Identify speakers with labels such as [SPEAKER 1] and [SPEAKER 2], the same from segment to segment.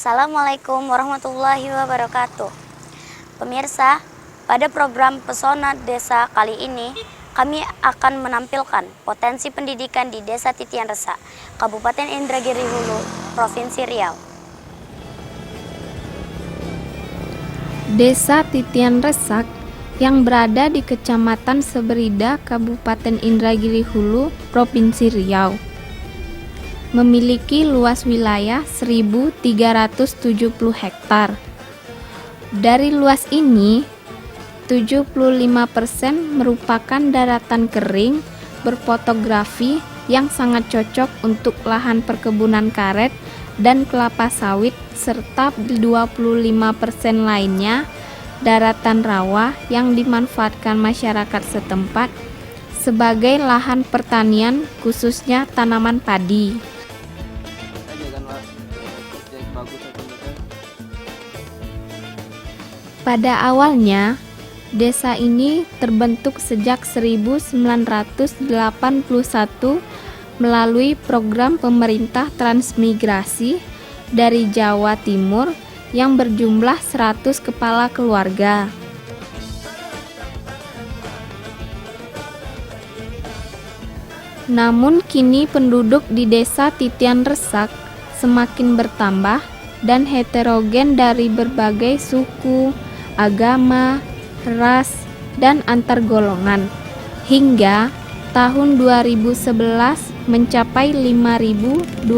[SPEAKER 1] Assalamualaikum warahmatullahi wabarakatuh. Pemirsa, pada program Pesona Desa kali ini, kami akan menampilkan potensi pendidikan di Desa Titian Resak, Kabupaten Indragiri Hulu, Provinsi Riau.
[SPEAKER 2] Desa Titian Resak yang berada di Kecamatan Seberida, Kabupaten Indragiri Hulu, Provinsi Riau, memiliki luas wilayah 1.370 hektar. Dari luas ini, 75% merupakan daratan kering berfotografi yang sangat cocok untuk lahan perkebunan karet dan kelapa sawit, serta 25% lainnya daratan rawa yang dimanfaatkan masyarakat setempat sebagai lahan pertanian, khususnya tanaman padi. Pada awalnya, desa ini terbentuk sejak 1981 melalui program pemerintah transmigrasi dari Jawa Timur yang berjumlah 100 kepala keluarga. Namun kini penduduk di Desa Titian Resak semakin bertambah dan heterogen dari berbagai suku, agama, ras, dan antar golongan. Hingga tahun 2011 mencapai 5.250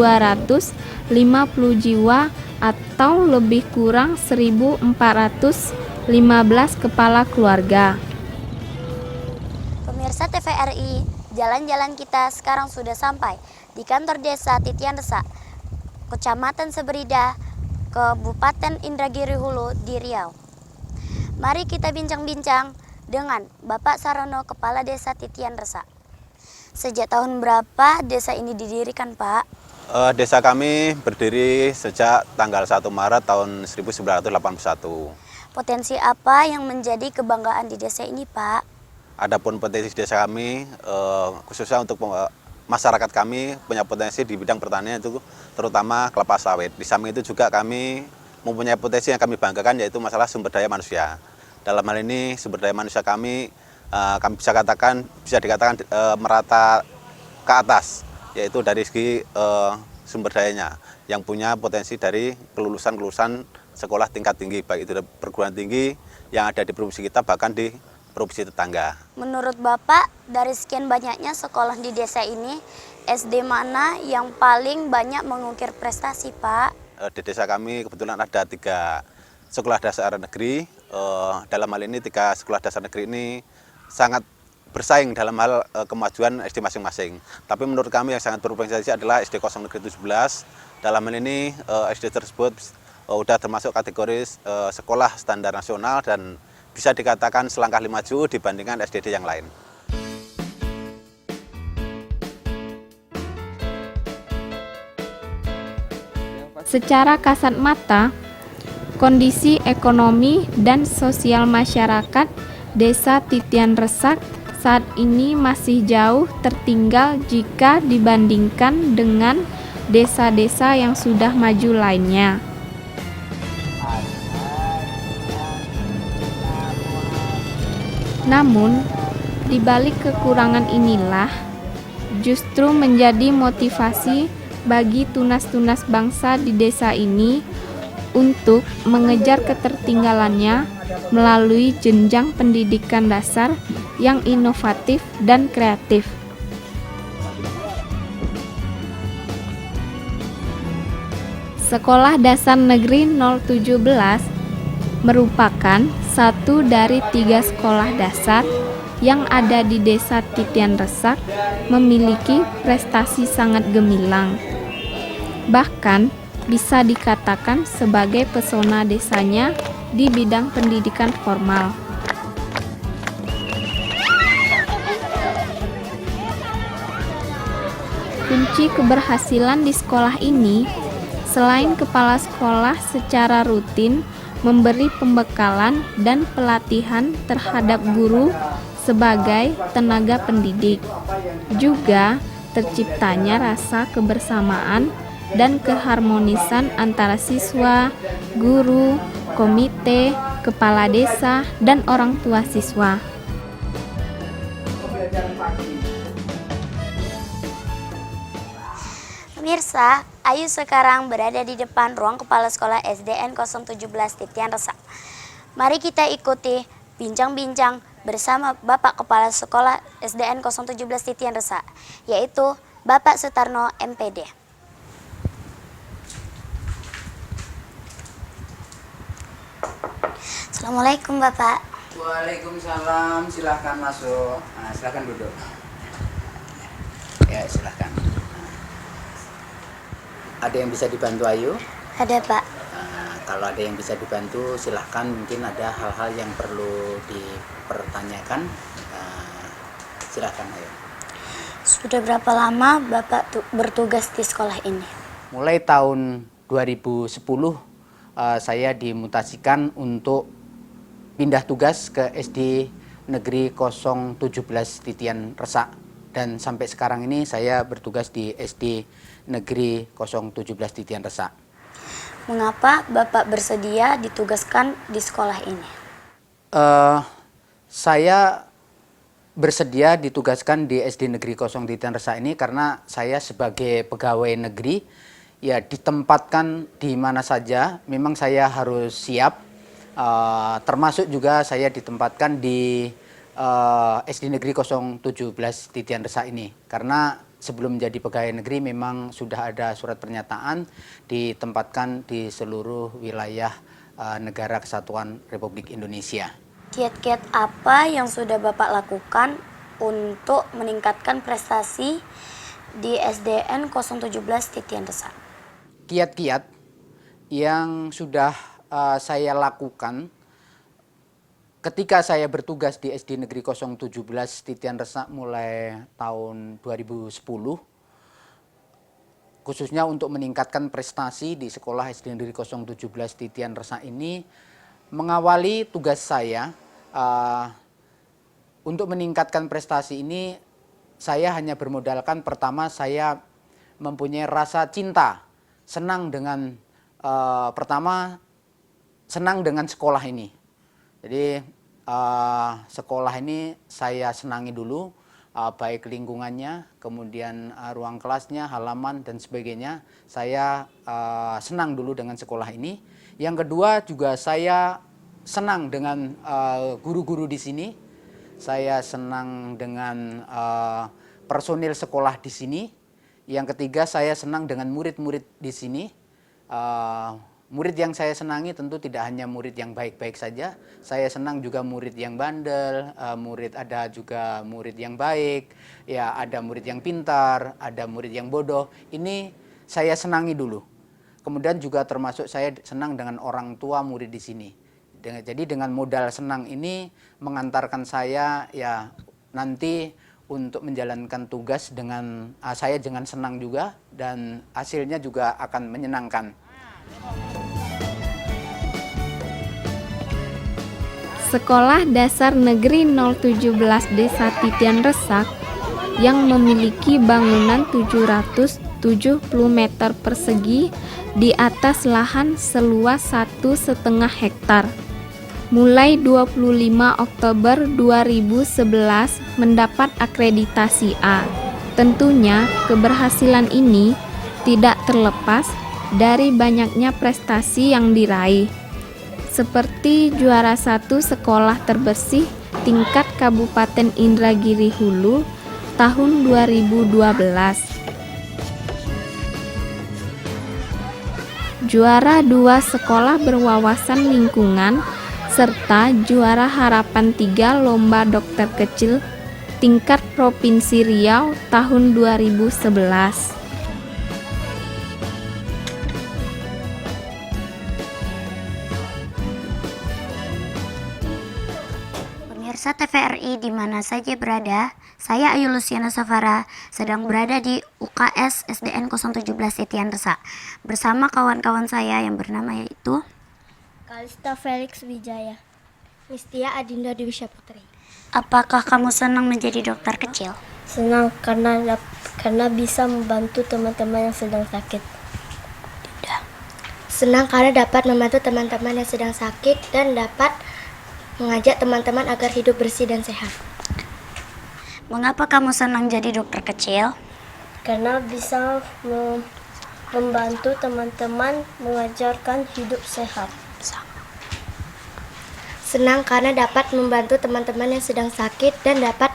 [SPEAKER 2] jiwa atau lebih kurang 1.415 kepala keluarga.
[SPEAKER 1] Pemirsa TVRI, jalan-jalan kita sekarang sudah sampai di kantor Desa Titian Resak, Kecamatan Seberida, Kabupaten Indragiri Hulu di Riau. Mari kita bincang-bincang dengan Bapak Sarono, Kepala Desa Titian Resak. Sejak tahun berapa desa ini didirikan, Pak?
[SPEAKER 3] Desa kami berdiri sejak tanggal 1 Maret tahun 1981.
[SPEAKER 1] Potensi apa yang menjadi kebanggaan di desa ini, Pak?
[SPEAKER 3] Adapun potensi desa kami, khususnya untuk masyarakat kami punya potensi di bidang pertanian, itu terutama kelapa sawit. Di samping itu juga kami mempunyai potensi yang kami banggakan, yaitu masalah sumber daya manusia. Dalam hal ini sumber daya manusia kami bisa dikatakan merata ke atas, yaitu dari segi sumber dayanya yang punya potensi dari kelulusan sekolah tingkat tinggi, baik itu perguruan tinggi yang ada di provinsi kita, bahkan di provinsi tetangga.
[SPEAKER 1] Menurut Bapak, dari sekian banyaknya sekolah di desa ini, SD mana yang paling banyak mengukir prestasi, Pak?
[SPEAKER 3] Di desa kami kebetulan ada 3 sekolah dasar negeri. Dalam hal ini 3 sekolah dasar negeri ini sangat bersaing dalam hal kemajuan SD masing-masing. Tapi menurut kami yang sangat berpotensi adalah SD Kosong Negeri 17. Dalam hal ini SD tersebut sudah termasuk kategori sekolah standar nasional dan bisa dikatakan selangkah maju dibandingkan SDD yang lain.
[SPEAKER 2] Secara kasat mata, kondisi ekonomi dan sosial masyarakat Desa Titian Resak saat ini masih jauh tertinggal jika dibandingkan dengan desa-desa yang sudah maju lainnya. Namun, di balik kekurangan inilah justru menjadi motivasi bagi tunas-tunas bangsa di desa ini untuk mengejar ketertinggalannya melalui jenjang pendidikan dasar yang inovatif dan kreatif. Sekolah Dasar Negeri 017 merupakan satu dari 3 sekolah dasar yang ada di Desa Titian Resak memiliki prestasi sangat gemilang. Bahkan bisa dikatakan sebagai pesona desanya di bidang pendidikan formal. Kunci keberhasilan di sekolah ini, selain kepala sekolah secara rutin memberi pembekalan dan pelatihan terhadap guru sebagai tenaga pendidik, juga terciptanya rasa kebersamaan dan keharmonisan antara siswa, guru, komite, kepala desa, dan orang tua siswa.
[SPEAKER 1] Pemirsa, Ayu sekarang berada di depan ruang kepala sekolah SDN 017 Titian Resak. Mari kita ikuti bincang-bincang bersama Bapak Kepala Sekolah SDN 017 Titian Resak, yaitu Bapak Sutarno MPD. Assalamualaikum Bapak.
[SPEAKER 4] Waalaikumsalam, silahkan masuk. Nah, silahkan duduk. Ya, silahkan. Ada yang bisa dibantu Ayu?
[SPEAKER 1] Ada Pak.
[SPEAKER 4] Nah, kalau ada yang bisa dibantu, silahkan. Mungkin ada hal-hal yang perlu dipertanyakan. Silahkan Ayu.
[SPEAKER 1] Sudah berapa lama Bapak bertugas di sekolah ini?
[SPEAKER 4] Mulai tahun 2010, saya dimutasikan untuk pindah tugas ke SD Negeri 017 Titian Resak, dan sampai sekarang ini saya bertugas di SD Negeri 017 Titian Resak.
[SPEAKER 1] Mengapa Bapak bersedia ditugaskan di sekolah ini?
[SPEAKER 4] Saya bersedia ditugaskan di SD Negeri 0 Titian Resak ini karena saya sebagai pegawai negeri ya ditempatkan di mana saja memang saya harus siap. Termasuk juga saya ditempatkan di SD Negeri 017 Titian Resak ini karena sebelum menjadi pegawai negeri memang sudah ada surat pernyataan ditempatkan di seluruh wilayah Negara Kesatuan Republik Indonesia.
[SPEAKER 1] Kiat-kiat apa yang sudah Bapak lakukan untuk meningkatkan prestasi di SDN 017 Titian Resak?
[SPEAKER 4] Kiat-kiat yang sudah saya lakukan ketika saya bertugas di SD Negeri 017 Titian Resak mulai tahun 2010, khususnya untuk meningkatkan prestasi di sekolah SD Negeri 017 Titian Resak ini, mengawali tugas saya untuk meningkatkan prestasi ini, saya hanya bermodalkan pertama saya mempunyai rasa cinta, senang dengan senang dengan sekolah ini. Jadi sekolah ini saya senangi dulu, baik lingkungannya, kemudian ruang kelasnya, halaman dan sebagainya. Saya senang dulu dengan sekolah ini. Yang kedua juga saya senang dengan guru-guru di sini. Saya senang dengan personil sekolah di sini. Yang ketiga saya senang dengan murid-murid di sini. Murid yang saya senangi tentu tidak hanya murid yang baik-baik saja. Saya senang juga murid yang bandel, ada juga murid yang baik, ya ada murid yang pintar, ada murid yang bodoh. Ini saya senangi dulu. Kemudian juga termasuk saya senang dengan orang tua murid di sini. Jadi dengan modal senang ini mengantarkan saya ya nanti untuk menjalankan tugas dengan saya dengan senang juga dan hasilnya juga akan menyenangkan.
[SPEAKER 2] Sekolah Dasar Negeri 017 Desa Titian Resak yang memiliki bangunan 770 meter persegi di atas lahan seluas 1,5 hektar. Mulai 25 Oktober 2011 mendapat akreditasi A. Tentunya keberhasilan ini tidak terlepas dari banyaknya prestasi yang diraih, seperti juara 1 sekolah terbersih tingkat Kabupaten Indragiri Hulu tahun 2012. Juara 2 sekolah berwawasan lingkungan serta juara harapan 3 lomba dokter kecil tingkat Provinsi Riau tahun 2011.
[SPEAKER 1] Pemirsa TVRI di mana saja berada, saya Ayu Luciana Safara sedang berada di UKS SDN 017 Titian Resak bersama kawan-kawan saya yang bernama yaitu
[SPEAKER 5] Kalista Felix Wijaya, Mistia Adinda Dewi Syaputri.
[SPEAKER 1] apakah kamu senang menjadi dokter kecil?
[SPEAKER 5] Senang karena bisa membantu teman-teman yang sedang sakit. Senang karena dapat membantu teman-teman yang sedang sakit dan dapat mengajak teman-teman agar hidup bersih dan sehat.
[SPEAKER 1] Mengapa kamu senang jadi dokter kecil?
[SPEAKER 5] Karena bisa membantu teman-teman mengajarkan hidup sehat. Senang karena dapat membantu teman-teman yang sedang sakit dan dapat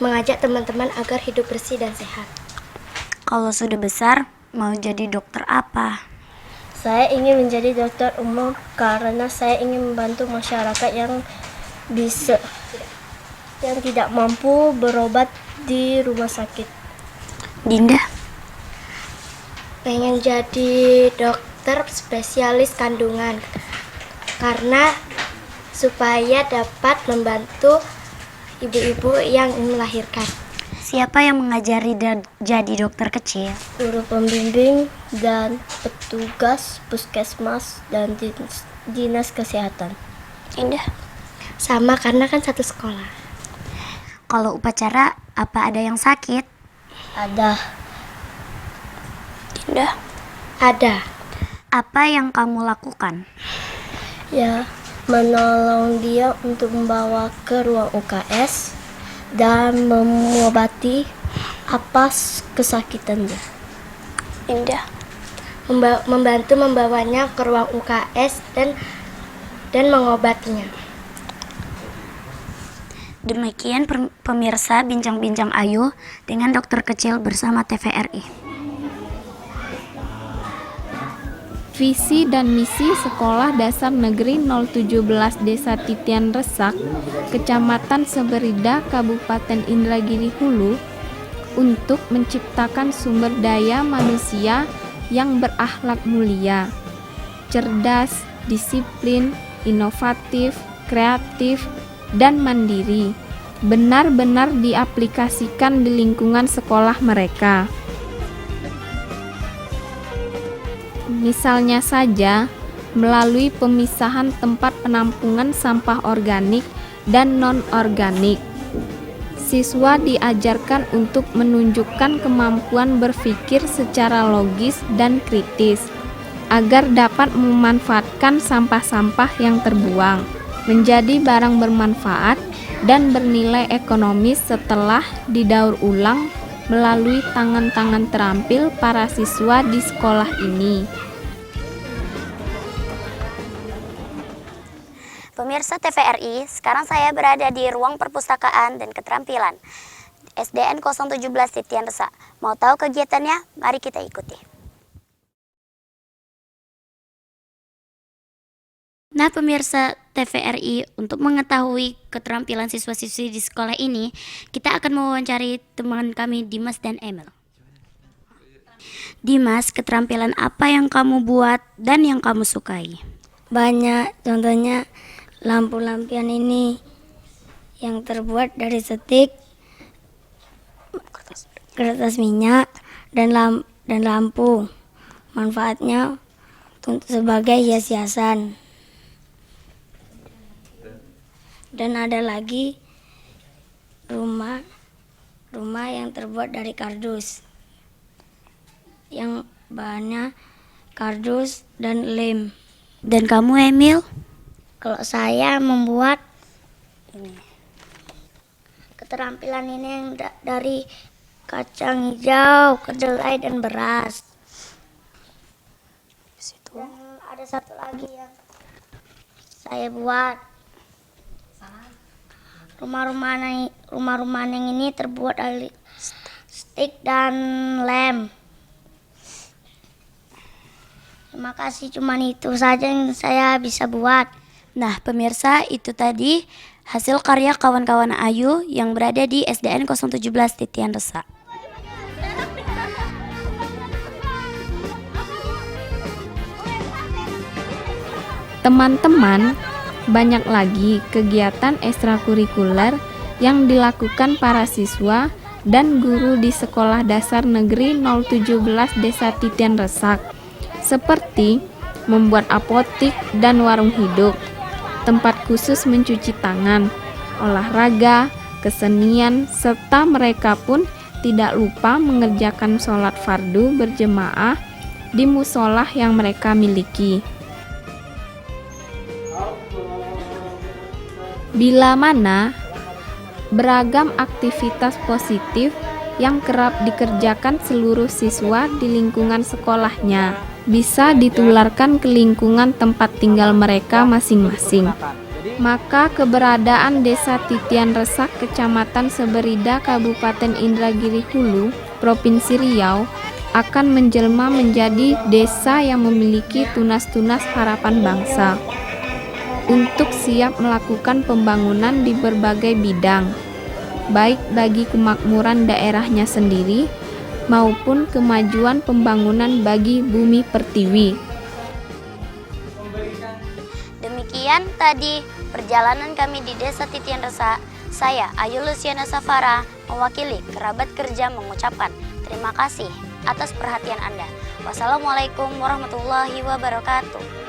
[SPEAKER 5] mengajak teman-teman agar hidup bersih dan sehat.
[SPEAKER 1] Kalau sudah besar, mau jadi dokter apa?
[SPEAKER 5] Saya ingin menjadi dokter umum karena saya ingin membantu masyarakat yang tidak mampu berobat di rumah sakit.
[SPEAKER 1] Dinda?
[SPEAKER 5] Pengen jadi dokter spesialis kandungan karena supaya dapat membantu ibu-ibu yang melahirkan.
[SPEAKER 1] Siapa yang mengajari jadi dokter kecil?
[SPEAKER 5] Guru pembimbing dan petugas puskesmas dan dinas kesehatan.
[SPEAKER 1] Indah.
[SPEAKER 5] Sama karena kan satu sekolah.
[SPEAKER 1] Kalau upacara, apa ada yang sakit?
[SPEAKER 5] Ada.
[SPEAKER 1] Dinda.
[SPEAKER 5] Ada.
[SPEAKER 1] Apa yang kamu lakukan?
[SPEAKER 5] Ya, menolong dia untuk membawa ke ruang UKS dan mengobati apa kesakitannya.
[SPEAKER 1] Indah.
[SPEAKER 5] Membantu membawanya ke ruang UKS dan mengobatinya.
[SPEAKER 1] Demikian pemirsa bincang-bincang Ayu dengan dokter kecil bersama TVRI.
[SPEAKER 2] Visi dan misi Sekolah Dasar Negeri 017 Desa Titian Resak, Kecamatan Seberida, Kabupaten Indragiri Hulu, untuk menciptakan sumber daya manusia yang berakhlak mulia, cerdas, disiplin, inovatif, kreatif, dan mandiri, benar-benar diaplikasikan di lingkungan sekolah mereka. Misalnya saja, melalui pemisahan tempat penampungan sampah organik dan non-organik. Siswa diajarkan untuk menunjukkan kemampuan berpikir secara logis dan kritis, agar dapat memanfaatkan sampah-sampah yang terbuang menjadi barang bermanfaat dan bernilai ekonomis setelah didaur ulang melalui tangan-tangan terampil para siswa di sekolah ini.
[SPEAKER 1] Pemirsa TVRI, sekarang saya berada di ruang perpustakaan dan keterampilan SDN 017 Titian Resak. Mau tahu kegiatannya? Mari kita ikuti. Nah pemirsa TVRI, untuk mengetahui keterampilan siswa-siswi di sekolah ini, kita akan mewawancari teman kami Dimas dan Emil. Dimas, keterampilan apa yang kamu buat dan yang kamu sukai?
[SPEAKER 5] Banyak, contohnya lampu-lampian ini yang terbuat dari setik, kertas minyak, dan lampu. Manfaatnya sebagai hias-hiasan. Dan ada lagi rumah yang terbuat dari kardus, yang bahannya kardus dan lem.
[SPEAKER 1] Dan kamu Emil?
[SPEAKER 5] Kalau saya membuat keterampilan ini yang dari kacang hijau, kedelai, dan beras. Dan ada satu lagi yang saya buat. Rumah-rumah yang ini terbuat dari stik dan lem. Terima kasih, cuman itu saja yang saya bisa buat.
[SPEAKER 1] Nah pemirsa, itu tadi hasil karya kawan-kawan Ayu yang berada di SDN 017 Titian Resak.
[SPEAKER 2] Teman-teman, banyak lagi kegiatan ekstrakurikuler yang dilakukan para siswa dan guru di Sekolah Dasar Negeri 017 Desa Titian Resak, seperti membuat apotik dan warung hidup, tempat khusus mencuci tangan, olahraga, kesenian, serta mereka pun tidak lupa mengerjakan sholat fardu berjemaah di musolah yang mereka miliki. Bila mana beragam aktivitas positif yang kerap dikerjakan seluruh siswa di lingkungan sekolahnya bisa ditularkan ke lingkungan tempat tinggal mereka masing-masing. Maka keberadaan Desa Titian Resak, Kecamatan Seberida, Kabupaten Indragiri Hulu, Provinsi Riau akan menjelma menjadi desa yang memiliki tunas-tunas harapan bangsa untuk siap melakukan pembangunan di berbagai bidang, baik bagi kemakmuran daerahnya sendiri maupun kemajuan pembangunan bagi bumi pertiwi.
[SPEAKER 1] Demikian tadi perjalanan kami di Desa Titian Resak. Saya Ayu Luciana Safara mewakili kerabat kerja mengucapkan terima kasih atas perhatian Anda. Wassalamualaikum warahmatullahi wabarakatuh.